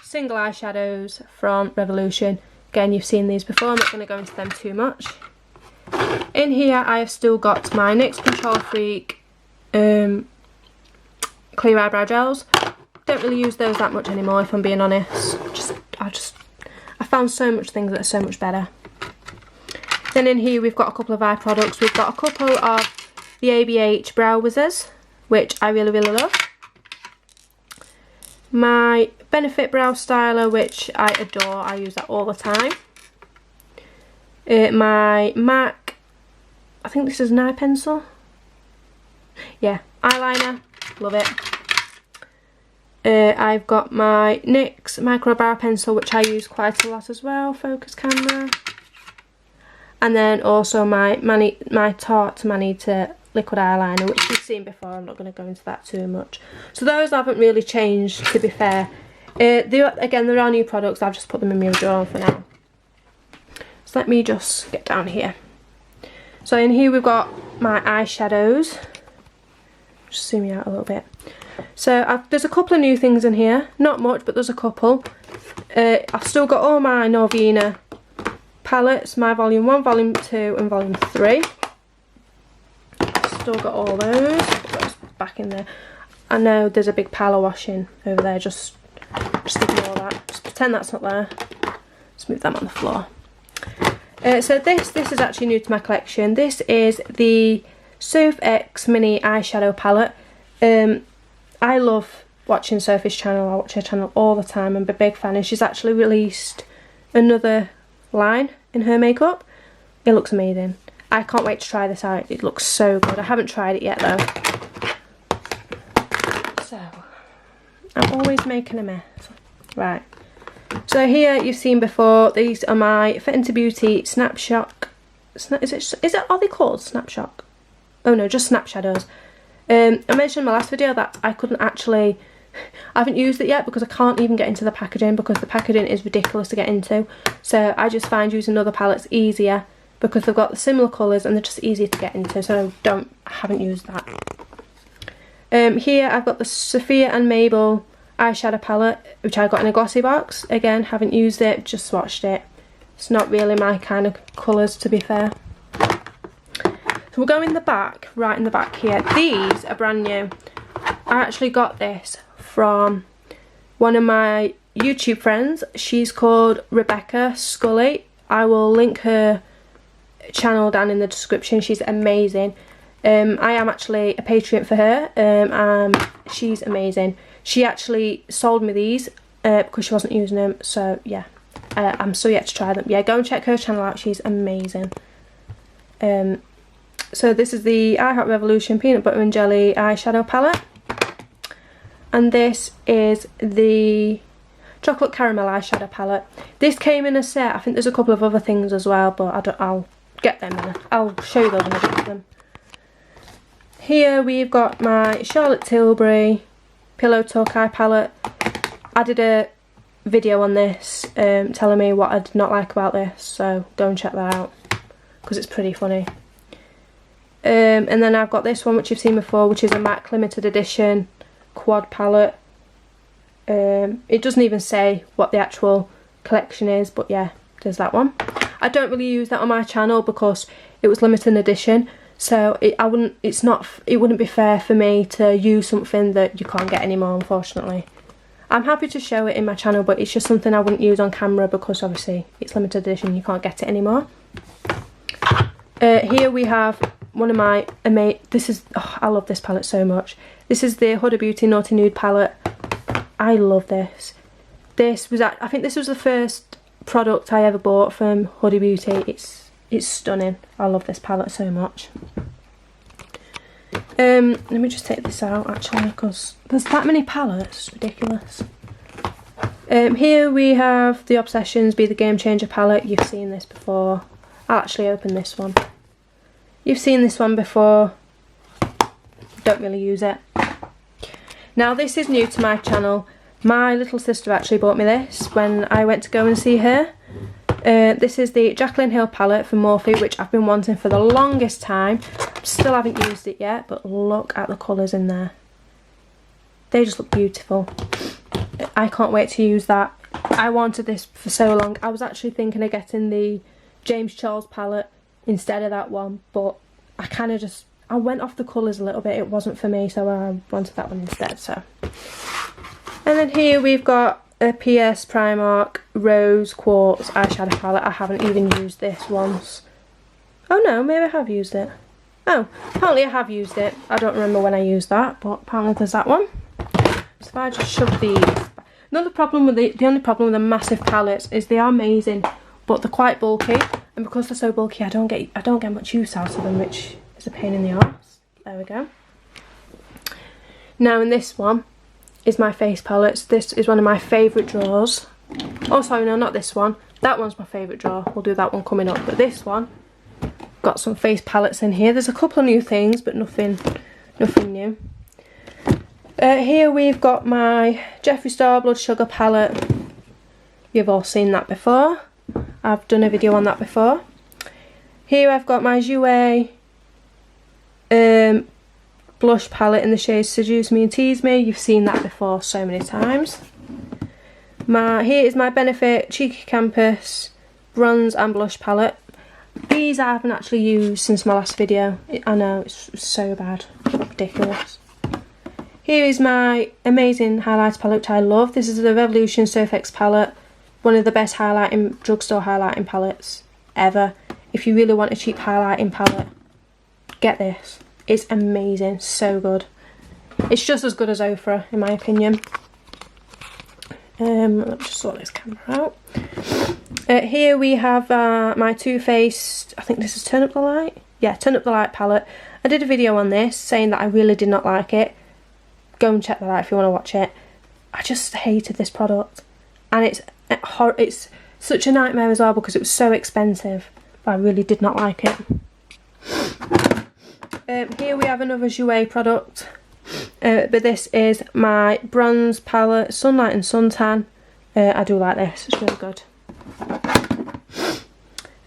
single eyeshadows from Revolution. Again, you've seen these before, I'm not going to go into them too much. In here I have still got my NYX Control Freak clear eyebrow gels. Don't really use those that much anymore, if I'm being honest. I found so much things that are so much better. Then in here we've got a couple of eye products. We've got a couple of the ABH Brow Wizzers, which I really, really love. My Benefit Brow Styler, which I adore. I use that all the time. My MAC, I think this is an eye pencil. Yeah, eyeliner, love it. I've got my NYX Micro Brow Pencil, which I use quite a lot as well, focus camera. And then also my Tarte Manita liquid eyeliner, which you've seen before. I'm not going to go into that too much. So those haven't really changed, to be fair. Again, there are new products, I've just put them in my drawer for now. So let me just get down here. So in here we've got my eyeshadows. Just zoom you out a little bit. So there's a couple of new things in here, not much, but there's a couple. I've still got all my Norvina palettes, my volume 1, volume 2 and volume 3. Still got all those. Put those back in there. I know there's a big pile of washing over there, just ignore that. Just pretend that's not there. Just move them on the floor. So this is actually new to my collection. This is the Soph X Mini Eyeshadow Palette. I love watching Sophie's channel. I watch her channel all the time. I'm a big fan, and she's actually released another line in her makeup. It looks amazing. I can't wait to try this out. It looks so good. I haven't tried it yet though. So, I'm always making a mess. Right. So here you've seen before, these are my Fenty Beauty Snapshot. Are they called Snapshot? Oh no, just Snap Shadows. I mentioned in my last video that I haven't used it yet because I can't even get into the packaging, because the packaging is ridiculous to get into. So I just find using other palettes easier because they've got the similar colours and they're just easier to get into, so I haven't used that. Here I've got the Sophia and Mabel eyeshadow palette, which I got in a glossy box. Again, haven't used it, just swatched it. It's not really my kind of colours, to be fair. So we'll go in the back, right in the back here. These are brand new. I actually got this from one of my YouTube friends. She's called Rebecca Scully. I will link her channel down in the description. She's amazing. I am actually a Patreon for her. She's amazing. She actually sold me these because she wasn't using them. So yeah, I'm still yet to try them. Yeah, go and check her channel out. She's amazing. So this is the I Heart Revolution Peanut Butter and Jelly eyeshadow palette. And this is the Chocolate Caramel eyeshadow palette. This came in a set. I think there's a couple of other things as well, but I'll get them then. I'll show you those when I get them. Here we've got my Charlotte Tilbury Pillow Talk eye palette. I did a video on this telling me what I did not like about this, so go and check that out because it's pretty funny. And then I've got this one, which you've seen before, which is a MAC limited edition quad palette. It doesn't even say what the actual collection is, but yeah, there's that one. I don't really use that on my channel because it was limited edition, so it wouldn't be fair for me to use something that you can't get anymore, unfortunately. I'm happy to show it in my channel, but it's just something I wouldn't use on camera because obviously it's limited edition, you can't get it anymore. Here we have one of my this is, oh, I love this palette so much. This is the Huda Beauty Naughty Nude palette. I love this. This was, I think this was the first product I ever bought from Huda Beauty. It's stunning. I love this palette so much. Let me just take this out actually, because there's that many palettes. It's ridiculous. Here we have the Obsessions Be the Game Changer palette. You've seen this before. I'll actually open this one. You've seen this one before. Don't really use it. Now this is new to my channel. My little sister actually bought me this when I went to go and see her. This is the Jaclyn Hill palette from Morphe, which I've been wanting for the longest time. Still haven't used it yet, but look at the colours in there. They just look beautiful. I can't wait to use that. I wanted this for so long. I was actually thinking of getting the James Charles palette instead of that one, but I kind of just, I went off the colours a little bit. It wasn't for me, so I wanted that one instead. So, and then here we've got a PS Primark Rose Quartz eyeshadow palette. I haven't even used this once. Oh no, maybe I have used it. Oh, apparently I have used it. I don't remember when I used that, but apparently there's that one. So if I just shove these. Another problem with the only problem with the massive palettes is they are amazing, but they're quite bulky, and because they're so bulky, I don't get much use out of them, which is a pain in the arse. There we go. Now in this one is my face palettes. This is one of my favourite drawers. Oh sorry, no, not this one. That one's my favourite drawer. We'll do that one coming up. But this one, got some face palettes in here. There's a couple of new things, but nothing new. Here we've got my Jeffree Star Blood Sugar palette. You've all seen that before. I've done a video on that before. Here I've got my Jouer blush palette in the shades Seduce Me and Tease Me. You've seen that before so many times. Here is my Benefit Cheeky Campus bronze and blush palette. These I haven't actually used since my last video. I know, it's so bad. Ridiculous. Here is my amazing highlighter palette, which I love. This is the Revolution Surf X palette. One of the best drugstore highlighting palettes ever. If you really want a cheap highlighting palette, get this. It's amazing, so good. It's just as good as Ofra, in my opinion. Let me just sort this camera out. Here we have my Too Faced, I think this is Turn Up the Light? Yeah, Turn Up the Light palette. I did a video on this saying that I really did not like it. Go and check that out if you want to watch it. I just hated this product. And it's such a nightmare as well because it was so expensive. But I really did not like it. Here we have another Jouer product. But this is my bronze palette, Sunlight and Suntan. I do like this, it's really good.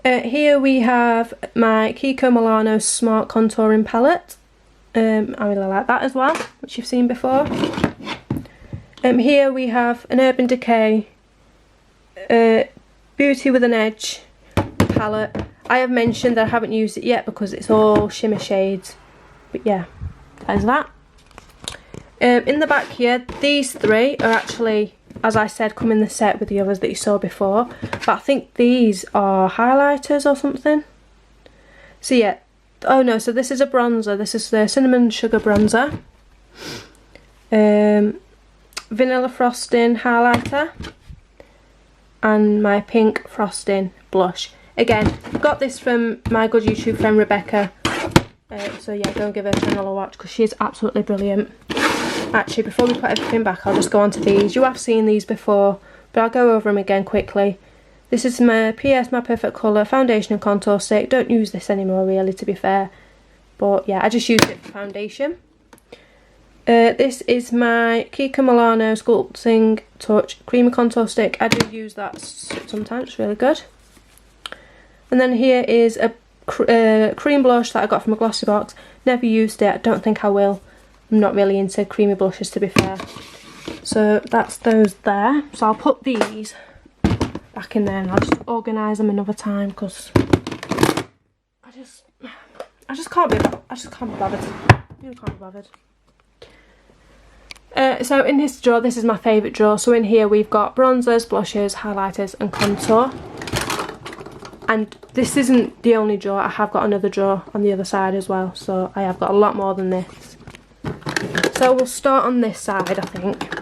Here we have my Kiko Milano Smart Contouring Palette. I really like that as well, which you've seen before. Here we have an Urban Decay Beauty with an Edge palette. I have mentioned that I haven't used it yet because it's all shimmer shades. But yeah, there's that. In the back here, these three are actually, as I said, come in the set with the others that you saw before. But I think these are highlighters or something. So yeah. Oh no, so this is a bronzer. This is the Cinnamon Sugar Bronzer. Vanilla Frosting Highlighter. And my Pink Frosting Blush. Again, got this from my good YouTube friend Rebecca. So yeah, go and give her a channel a watch because she is absolutely brilliant. Actually, before we put everything back, I'll just go on to these. You have seen these before, but I'll go over them again quickly. This is my PS My Perfect Colour Foundation and Contour Stick. Don't use this anymore really, to be fair. But yeah, I just used it for foundation. This is my Kiko Milano Sculpting Touch Creamy Contour Stick. I do use that sometimes, it's really good. And then here is a cream blush that I got from a Glossybox. Never used it, I don't think I will. I'm not really into creamy blushes, to be fair. So that's those there. So I'll put these back in there and I'll just organise them another time because I just can't be bothered. I really can't be bothered. So in this drawer, this is my favourite drawer. So in here we've got bronzers, blushes, highlighters and contour. And this isn't the only drawer, I have got another drawer on the other side as well, so I have got a lot more than this. So we'll start on this side, I think.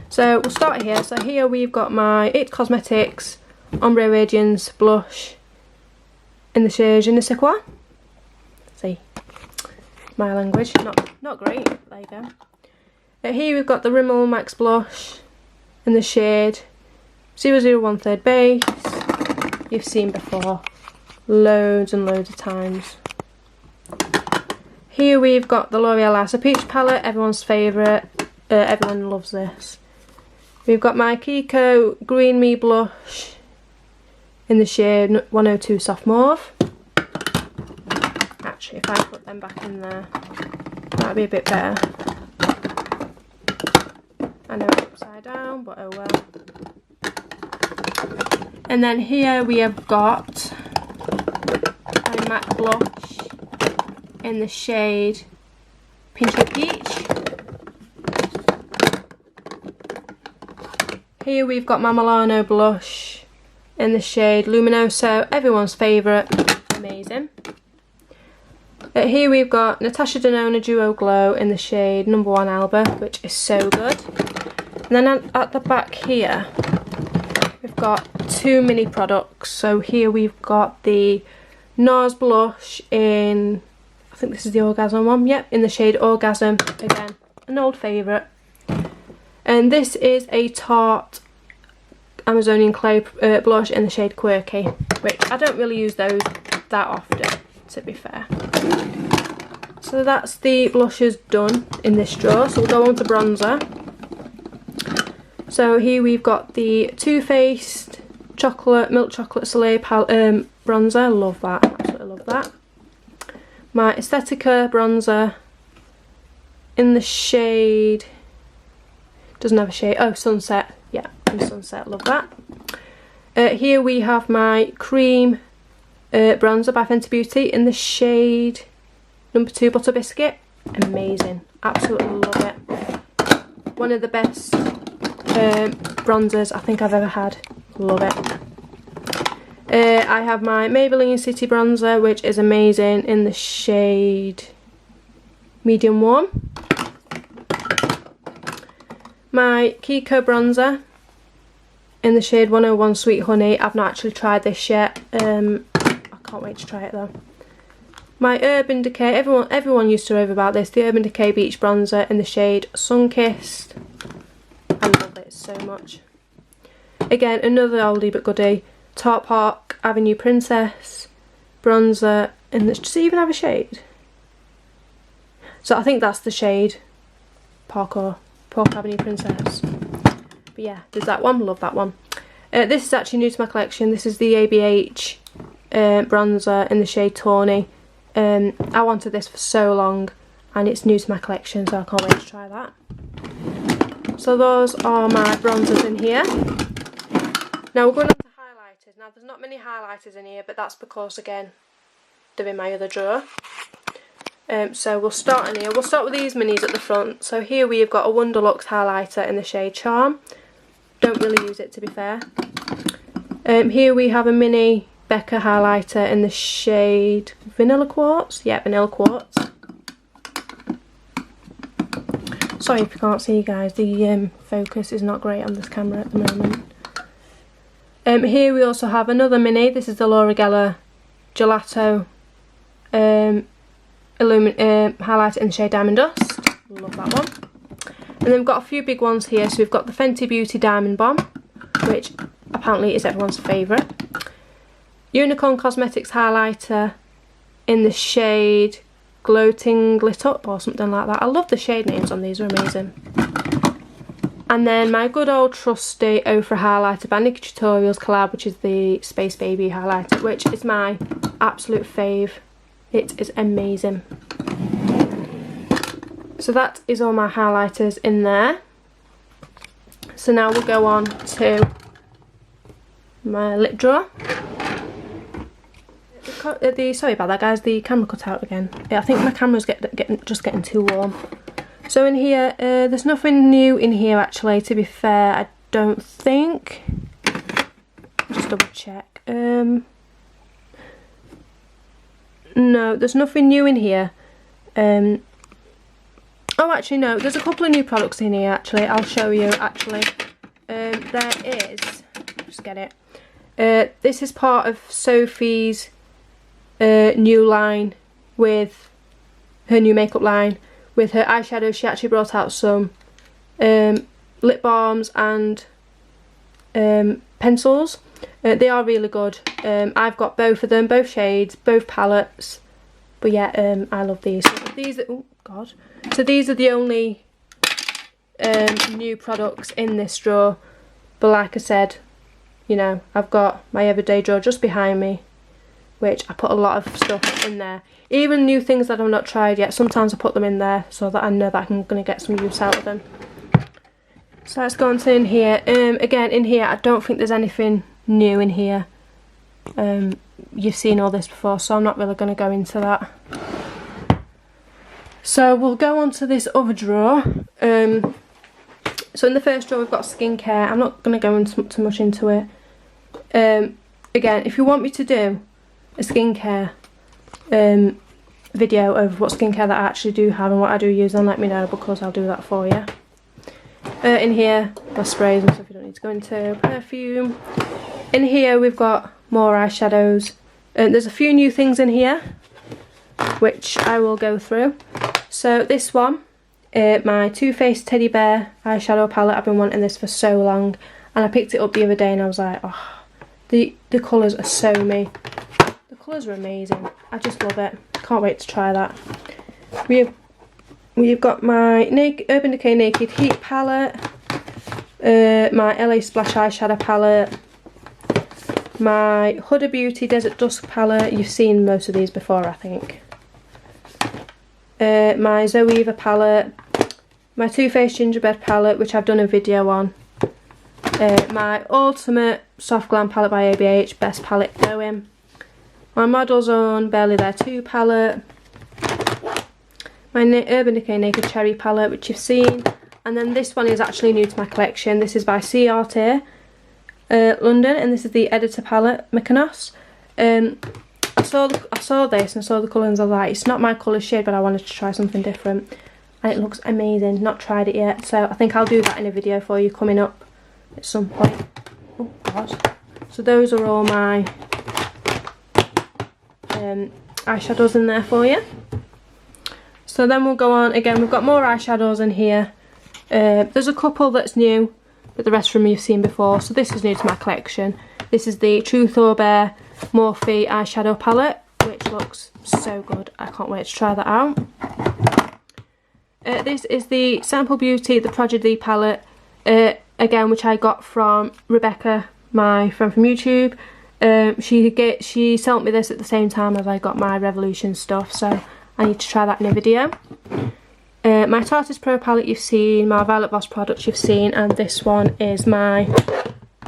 So we'll start here. So here we've got my IT Cosmetics Ombre Radiance blush in the shade Je ne sais quoi. See, my language, not great. There you go. Here we've got the Rimmel Max blush in the shade 001 base. You've seen before loads and loads of times. Here we've got the L'Oreal Ice Peach palette, everyone's favourite. Everyone loves this. We've got my Kiko Green Me blush in the shade 102 Soft Mauve. Actually, if I put them back in there, that'd be a bit better. I know it's upside down, but oh well. And then here we have got my MAC blush in the shade Pinchy Peach. Here we've got my Milano blush in the shade Luminoso, everyone's favourite, amazing. Here we've got Natasha Denona Duo Glow in the shade No. 1 Alba, which is so good. And then at the back here, we've got two mini products. So here we've got the NARS blush in, I think this is the Orgasm one, yep, in the shade Orgasm, again, an old favourite. And this is a Tarte Amazonian Clay blush in the shade Quirky, which I don't really use those that often, to be fair. So that's the blushes done in this drawer. So we'll go on to bronzer. So here we've got the Too Faced Milk Chocolate Soleil bronzer. Love that, absolutely love that. My Estetica bronzer in the shade, doesn't have a shade, oh, Sunset, yeah, in Sunset, love that. Here we have my cream bronzer by Fenty Beauty in the shade No. 2 Butter Biscuit, amazing, absolutely love it. One of the best bronzers I think I've ever had, love it. I have my Maybelline City bronzer, which is amazing, in the shade Medium Warm. My Kiko bronzer in the shade 101 Sweet Honey. I've not actually tried this yet. I can't wait to try it though. My Urban Decay, everyone used to rave about this, the Urban Decay Beach bronzer in the shade Sunkissed. I love it so much. Again, another oldie but goodie. Tarte Park Avenue Princess bronzer in this, does it even have a shade? So I think that's the shade Park Avenue Princess. But yeah, there's that one, love that one. This is actually new to my collection. This is the ABH bronzer in the shade Tawny. I wanted this for so long and it's new to my collection, so I can't wait to try that. So those are my bronzers in here. Now we're going on to highlighters. Now there's not many highlighters in here, but that's because, again, they're in my other drawer. So we'll start in here. We'll start with these minis at the front. So here we've got a Wonderlux highlighter in the shade Charm. Don't really use it, to be fair. Here we have a mini Becca highlighter in the shade Vanilla Quartz. Yeah, Vanilla Quartz. Sorry if you can't see, guys. The focus is not great on this camera at the moment. Here we also have another mini. This is the Laura Geller Gelato highlighter in the shade Diamond Dust. Love that one. And then we've got a few big ones here. So we've got the Fenty Beauty Diamond Bomb, which apparently is everyone's favourite. Unicorn Cosmetics highlighter in the shade Gloating Lit Up or something like that. I love the shade names on these, are amazing. And then my good old trusty Ofra highlighter by NikkieTutorials collab, which is the Space Baby highlighter, which is my absolute fave. It is amazing. So that is all my highlighters in there. So now we'll go on to my lip drawer. Sorry about that, guys, the camera cut out again. I think my camera's just getting too warm. So in here, there's nothing new in here actually, to be fair, I don't think. double check. No, there's nothing new in here. Oh, actually no, there's a couple of new products in here actually. I'll show you actually. There is, just get it. This is part of Sophie's new line with her new makeup line. With her eyeshadows, she actually brought out some lip balms and pencils. They are really good. I've got both of them, both shades, both palettes. But yeah, I love these. So these are, oh god. So these are the only new products in this drawer. But like I said, you know, I've got my everyday drawer just behind me, which I put a lot of stuff in there. Even new things that I've not tried yet, sometimes I put them in there so that I know that I'm going to get some use out of them. So let's go on to in here. Again, in here, I don't think there's anything new in here. You've seen all this before, so I'm not really going to go into that. So we'll go on to this other drawer. So in the first drawer we've got skincare. I'm not going to go into too much into it. Again, if you want me to do a skincare video of what skincare that I actually do have and what I do use, then let me know, because I'll do that for you. In here, my sprays and stuff you don't need to go into. Perfume. In here we've got more eyeshadows. There's a few new things in here, which I will go through. So this one, my Too Faced Teddy Bear eyeshadow palette. I've been wanting this for so long, and I picked it up the other day and I was like, oh, the colours are so me. The colours are amazing. I just love it. Can't wait to try that. We've got my Urban Decay Naked Heat palette, my LA Splash eyeshadow palette, my Huda Beauty Desert Dusk palette. You've seen most of these before, I think. My Zoeva palette, my Too Faced Gingerbread palette, which I've done a video on. My Ultimate Soft Glam palette by ABH, best palette going. My Model's Own Barely There 2 palette. My Urban Decay Naked Cherry palette, which you've seen. And then this one is actually new to my collection. This is by C Arte London, and this is the Editor palette, Mykonos. I saw this and I saw the colour and I was like, it's not my colour shade, but I wanted to try something different. And it looks amazing. Not tried it yet, so I think I'll do that in a video for you coming up at some point. Oh god. So those are all my eyeshadows in there for you. So then we'll go on, again we've got more eyeshadows in here. There's a couple that's new, but the rest from you've seen before. So this is new to my collection. This is the Truth or Bare Morphe eyeshadow palette, which looks so good. I can't wait to try that out. This is the Sample Beauty, the Prodigy palette, again, which I got from Rebecca, my friend from YouTube. She sent me this at the same time as I got my Revolution stuff, so I need to try that in a video. My Tarte's Pro palette you've seen, my Violet Voss products you've seen, and this one is my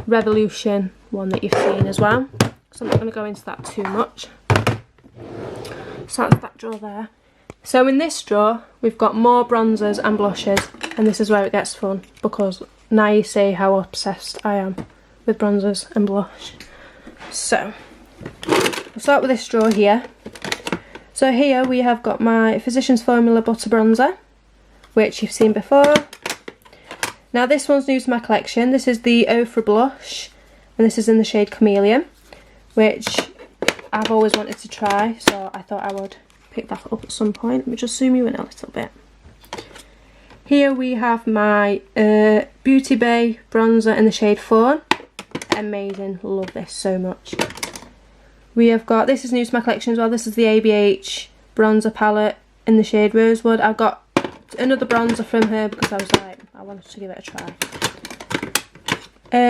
Revolution one that you've seen as well. So I'm not going to go into that too much. So that's that drawer there. So in this drawer we've got more bronzers and blushes, and this is where it gets fun, because now you see how obsessed I am with bronzers and blush. So we'll start with this drawer here. So here we have got my Physicians Formula Butter Bronzer, which you've seen before. Now this one's new to my collection. This is the Ofra Blush, and this is in the shade Chameleon, which I've always wanted to try, so I thought I would pick that up at some point. Let me just zoom you in a little bit. Here we have my Beauty Bay bronzer in the shade Fawn. Amazing, love this so much. We have got, this is new to my collection as well, this is the ABH bronzer palette in the shade Rosewood. I got another bronzer from her because I was like, I wanted to give it a try.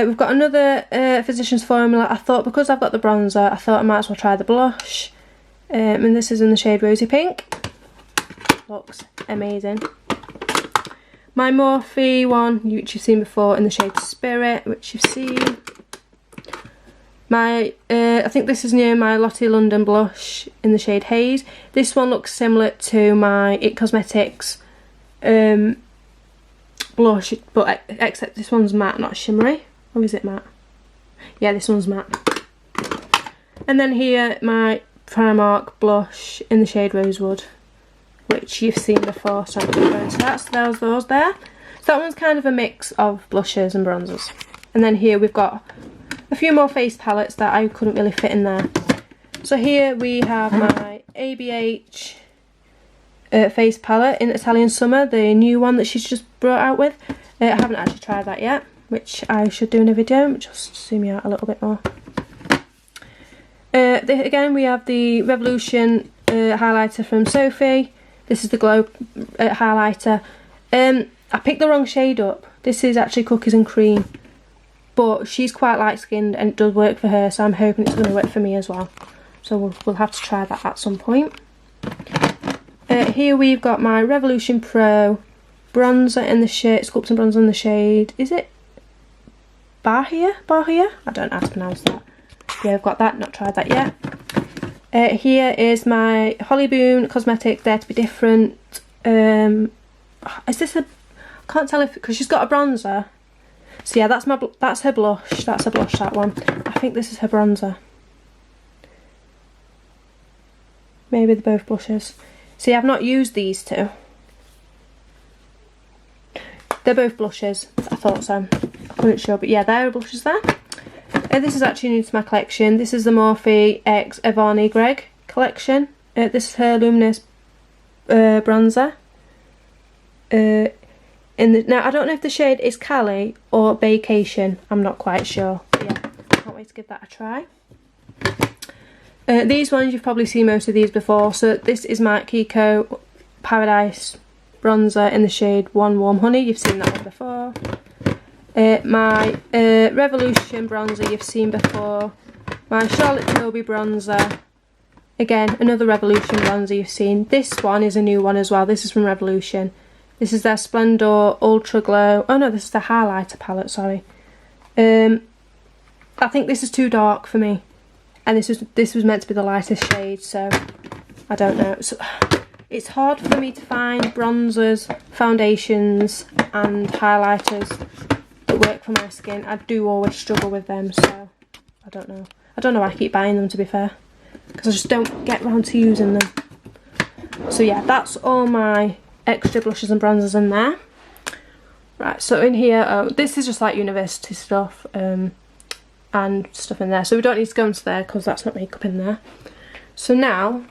We've got another Physicians Formula. I thought, because I've got the bronzer, I thought I might as well try the blush. And this is in the shade Rosy Pink. Looks amazing. My Morphe one, which you've seen before, in the shade Spirit, which you've seen. My, I think this is new, my Lottie London blush in the shade Haze. This one looks similar to my It Cosmetics blush, but except this one's matte, not shimmery. Or is it matte? Yeah, this one's matte. And then here, my Primark blush in the shade Rosewood, which you've seen before, so I'm going to go into that. So there's those there. So that one's kind of a mix of blushes and bronzers. And then here we've got a few more face palettes that I couldn't really fit in there. So here we have my ABH face palette in Italian Summer, the new one that she's just brought out with. I haven't actually tried that yet, which I should do in a video, just zoom you out a little bit more. Again, we have the Revolution highlighter from Sophie. This is the Glow highlighter. I picked the wrong shade up. This is actually Cookies and Cream, but she's quite light skinned and it does work for her, so I'm hoping it's going to work for me as well. So we'll have to try that at some point. Here we've got my Revolution Pro bronzer in the shade, sculpting bronzer in the shade, is it Bahia? I don't know how to pronounce that. Yeah, I've got that, not tried that yet. Here is my Holly Boone Cosmetics Dare to Be Different. Is this a, I can't tell if, because she's got a bronzer. So yeah, that's her blush, that's a blush, that one. I think this is her bronzer. Maybe they're both blushes. See, I've not used these two. They're both blushes. I thought so. I couldn't show, but yeah, there are blushes there. This is actually new to my collection. This is the Morphe X Avani Greg collection. This is her Luminous bronzer. Now, I don't know if the shade is Cali or Vacation. I'm not quite sure. But yeah, I can't wait to give that a try. These ones, you've probably seen most of these before. So this is my Kiko Paradise bronzer in the shade One Warm Honey. You've seen that one before. My Revolution bronzer you've seen before. My Charlotte Tilbury bronzer. Again, another Revolution bronzer you've seen. This one is a new one as well. This is from Revolution. This is their Splendor Ultra Glow. Oh no, this is the highlighter palette, sorry. I think this is too dark for me. And this was meant to be the lightest shade, so I don't know. So, it's hard for me to find bronzers, foundations and highlighters that work for my skin. I do always struggle with them, so I don't know. I don't know why I keep buying them, to be fair, because I just don't get round to using them. So yeah, that's all my extra blushes and bronzers in there. Right, so in here, this is just like university stuff. And stuff in there, so we don't need to go into there because that's not makeup in there. So now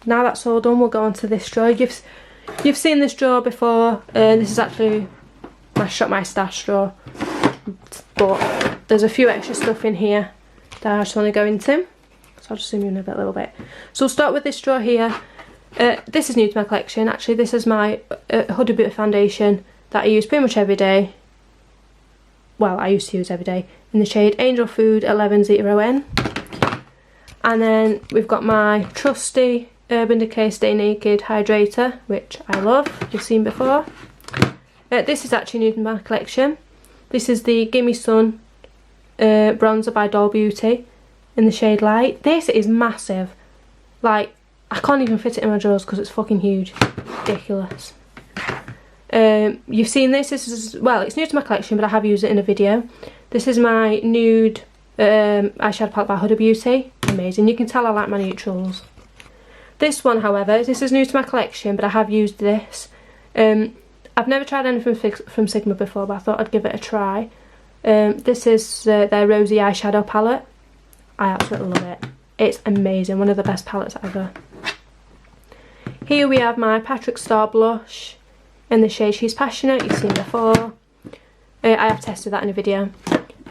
that's all done, we'll go on to this drawer. You've seen this drawer before. This is actually my Shop My Stash drawer, but there's a few extra stuff in here that I just want to go into, so I'll just zoom in a little bit. So we'll start with this drawer here. This is new to my collection. Actually, this is my Huda Beauty foundation that I use pretty much every day. Well, I used to use every day, in the shade Angel Food 110N. And then we've got my trusty Urban Decay Stay Naked Hydrator, which I love, you've seen before. This is actually new to my collection. This is the Gimme Sun bronzer by Doll Beauty in the shade Light. This is massive. Like, I can't even fit it in my drawers because it's fucking huge. Ridiculous. You've seen this is, well, it's new to my collection, but I have used it in a video. This is my nude eyeshadow palette by Huda Beauty. Amazing. You can tell I like my neutrals. This one, however, this is new to my collection, but I have used this. I've never tried anything from Sigma before, but I thought I'd give it a try. This is their Rosy eyeshadow palette. I absolutely love it. It's amazing. One of the best palettes ever. Here we have my Patrick Star blush in the shade She's Passionate, you've seen before. I have tested that in a video.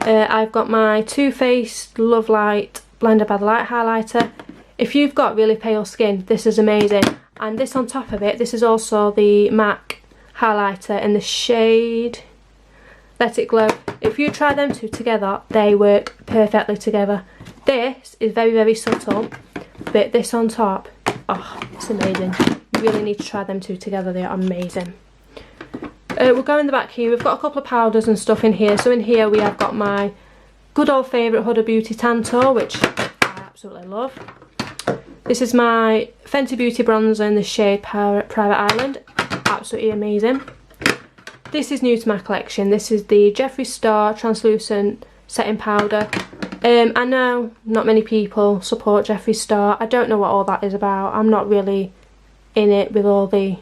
I've got my Too Faced Love Light Blender by the Light highlighter. If you've got really pale skin, this is amazing. And this on top of it, this is also the MAC highlighter in the shade Let It Glow. If you try them two together, they work perfectly together. This is very, very subtle, but this on top, oh, it's amazing. You really need to try them two together, they are amazing. We'll go in the back here. We've got a couple of powders and stuff in here. So in here we have got my good old favourite Huda Beauty Tantour, which I absolutely love. This is my Fenty Beauty bronzer in the shade Private Island. Absolutely amazing. This is new to my collection. This is the Jeffree Star Translucent Setting Powder. I know not many people support Jeffree Star. I don't know what all that is about. I'm not really in it with all the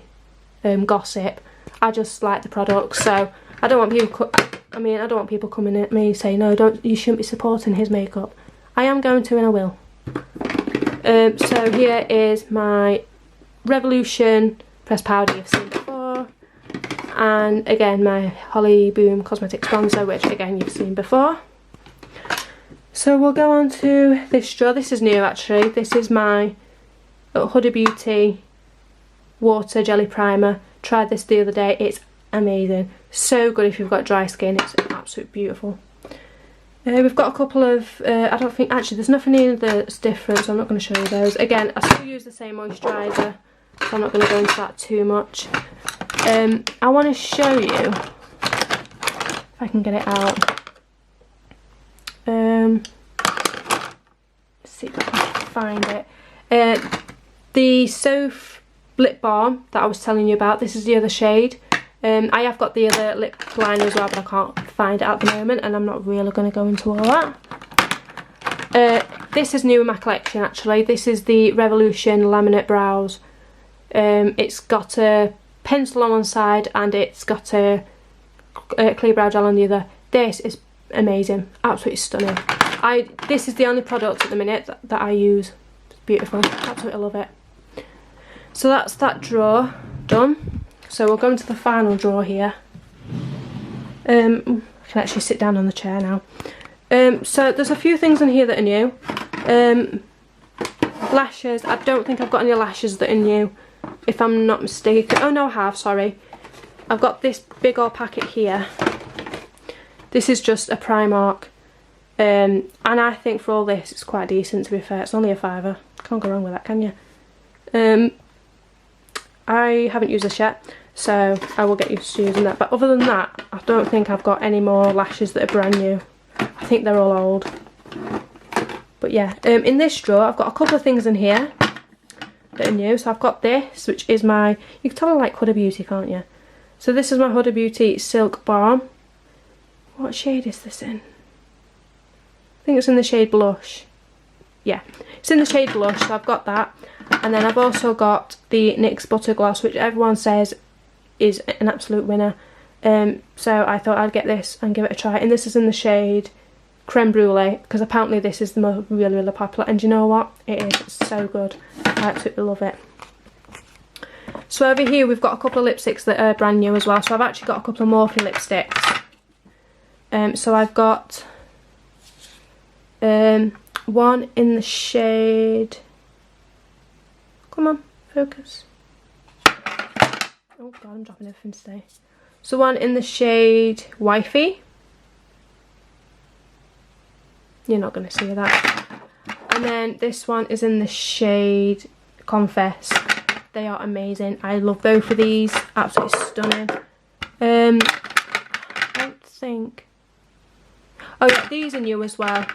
gossip. I just like the products, so I don't want people I don't want people coming at me saying, no, you shouldn't be supporting his makeup. I am going to, and I will. So here is my Revolution pressed powder you've seen before, and again my Holly Boom Cosmetics bronzer, which again you've seen before. So we'll go on to this straw. This is new actually. This is my Huda Beauty water jelly primer. Tried this the other day. It's amazing. So good if you've got dry skin. It's absolutely beautiful. We've got a couple of, I don't think, actually there's nothing in that's different, so I'm not going to show you those. Again, I still use the same moisturiser, so I'm not going to go into that too much. I want to show you, if I can get it out. Let's see if I can find it. The Soph lip balm that I was telling you about, this is the other shade. I have got the other lip liner as well, but I can't find it at the moment, and I'm not really going to go into all that. This is new in my collection actually. This is the Revolution Laminate Brows. It's got a pencil on one side and it's got a clear brow gel on the other. This is amazing, absolutely stunning. This is the only product at the minute that I use. It's beautiful, absolutely love it. So that's that drawer done. So we'll go into the final drawer here. I can actually sit down on the chair now. So there's a few things in here that are new. Lashes, I don't think I've got any lashes that are new, if I'm not mistaken. Oh no, I have, sorry. I've got this big old packet here. This is just a Primark. And I think for all this it's quite decent, to be fair. It's only a £5. Can't go wrong with that, can you? I haven't used this yet, so I will get used to using that. But other than that, I don't think I've got any more lashes that are brand new. I think they're all old. But yeah, in this drawer I've got a couple of things in here that are new. So I've got this, which is my, you can tell I like Huda Beauty, can't you? So this is my Huda Beauty Silk Balm. What shade is this in? I think it's in the shade Blush. Yeah, it's in the shade Blush, so I've got that. And then I've also got the NYX Butter Gloss, which everyone says is an absolute winner. So I thought I'd get this and give it a try. And this is in the shade Creme Brulee, because apparently this is the most really popular. And you know what? It is. It's so good. I absolutely love it. So over here we've got a couple of lipsticks that are brand new as well. So I've actually got a couple of Morphe lipsticks. So I've got one in the shade... Come on, focus. Oh god, I'm dropping everything today. So one in the shade Wifey. You're not going to see that. And then this one is in the shade Confess. They are amazing. I love both of these. Absolutely stunning. I don't think... Oh yeah, these are new as well.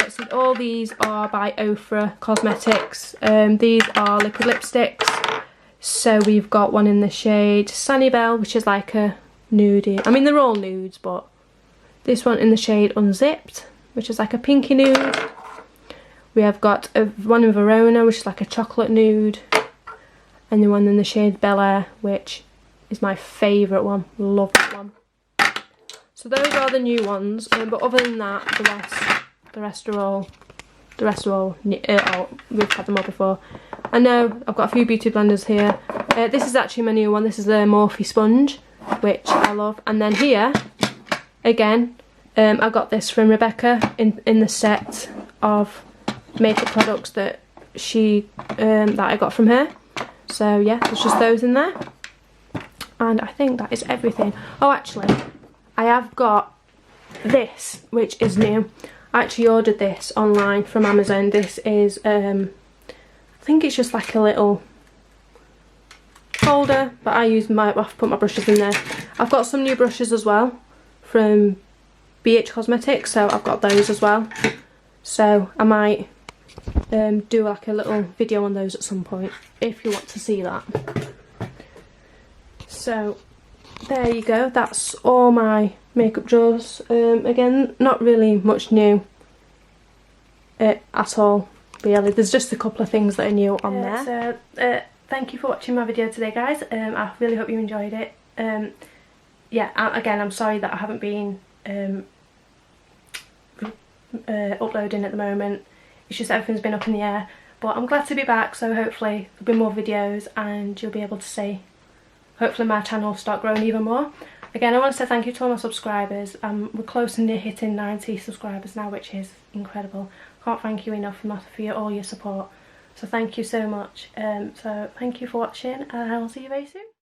So all these are by Ofra Cosmetics. These are liquid lipsticks. So we've got one in the shade Sunnybell, which is like a nudie. I mean, they're all nudes, but this one in the shade Unzipped, which is like a pinky nude. We have got one in Verona, which is like a chocolate nude. And the one in the shade Bel Air, which is my favourite one. Love that one. So those are the new ones. But other than that, the rest are all, we've had them all before. I know I've got a few beauty blenders here. This is actually my new one. This is the Morphe sponge, which I love. And then here, again, I got this from Rebecca in the set of makeup products that that I got from her. So yeah, there's just those in there. And I think that is everything. Oh, actually, I have got this, which is new. I actually ordered this online from Amazon. This is, I think it's just like a little folder, but I've put my brushes in there. I've got some new brushes as well from BH Cosmetics, so I've got those as well. So I might do like a little video on those at some point, if you want to see that. So there you go, that's all my makeup drawers. Again, not really much new it at all, really. There's just a couple of things that are new on there. So thank you for watching my video today, guys. I really hope you enjoyed it. Yeah, again, I'm sorry that I haven't been uploading at the moment. It's just everything's been up in the air, but I'm glad to be back, so hopefully there'll be more videos and you'll be able to see. Hopefully my channel will start growing even more. Again, I want to say thank you to all my subscribers. We're close and near hitting 90 subscribers now, which is incredible. Can't thank you enough for all your support. So thank you so much. So thank you for watching, and I will see you very soon.